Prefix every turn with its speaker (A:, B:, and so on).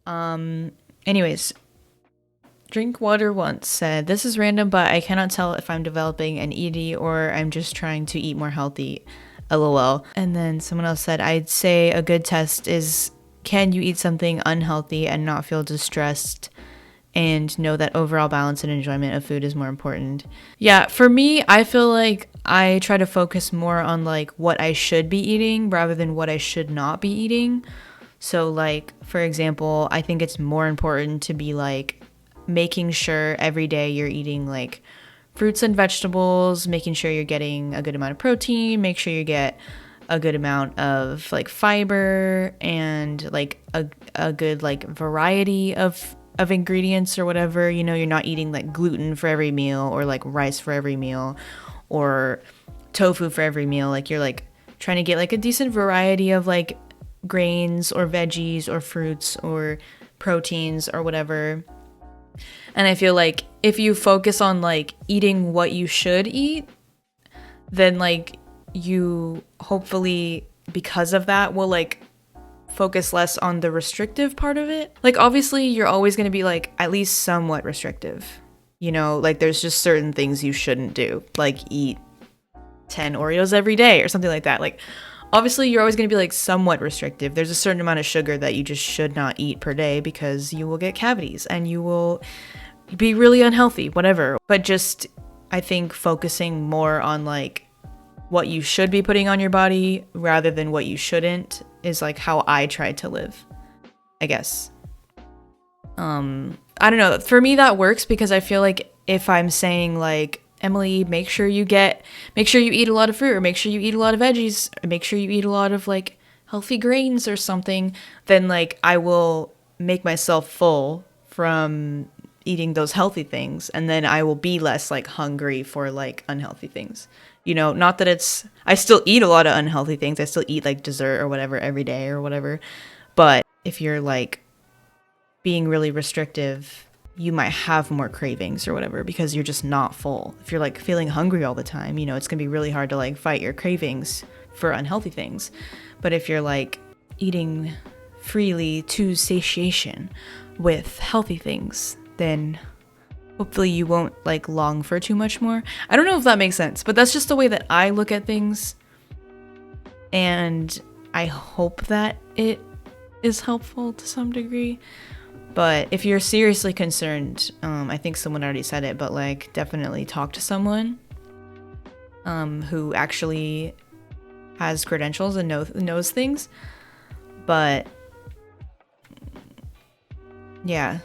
A: Anyways, Drink Water once said, "This is random, but I cannot tell if I'm developing an ED or I'm just trying to eat more healthy. LOL." And then someone else said, "I'd say a good test is, can you eat something unhealthy and not feel distressed and know that overall balance and enjoyment of food is more important?" Yeah, for me, I feel like I try to focus more on like what I should be eating rather than what I should not be eating. So like, for example, I think it's more important to be like making sure every day you're eating like fruits and vegetables, making sure you're getting a good amount of protein, make sure you get a good amount of like fiber and like a good like variety of ingredients or whatever. You know, you're not eating like gluten for every meal or like rice for every meal or tofu for every meal. Like you're like trying to get like a decent variety of like grains or veggies or fruits or proteins or whatever. And I feel like if you focus on like eating what you should eat, then like you hopefully because of that will like focus less on the restrictive part of it. Like obviously you're always going to be like at least somewhat restrictive. You know, like there's just certain things you shouldn't do, like eat 10 Oreos every day or something like that. Like obviously you're always going to be like somewhat restrictive. There's a certain amount of sugar that you just should not eat per day because you will get cavities and you will be really unhealthy, whatever. But just, I think focusing more on like what you should be putting on your body rather than what you shouldn't is like how I try to live, I guess. I don't know. For me, that works because I feel like if I'm saying like, Emily, make sure you eat a lot of fruit or make sure you eat a lot of veggies or make sure you eat a lot of like healthy grains or something, then like I will make myself full from eating those healthy things and then I will be less like hungry for like unhealthy things. You know, not that I still eat a lot of unhealthy things. I still eat like dessert or whatever every day or whatever. But if you're like being really restrictive, you might have more cravings or whatever because you're just not full. If you're like feeling hungry all the time, you know, it's gonna be really hard to like fight your cravings for unhealthy things. But if you're like eating freely to satiation with healthy things, then hopefully you won't like long for too much more. I don't know if that makes sense, but that's just the way that I look at things. And I hope that it is helpful to some degree. But if you're seriously concerned, I think someone already said it, but like definitely talk to someone who actually has credentials and knows things. But yeah,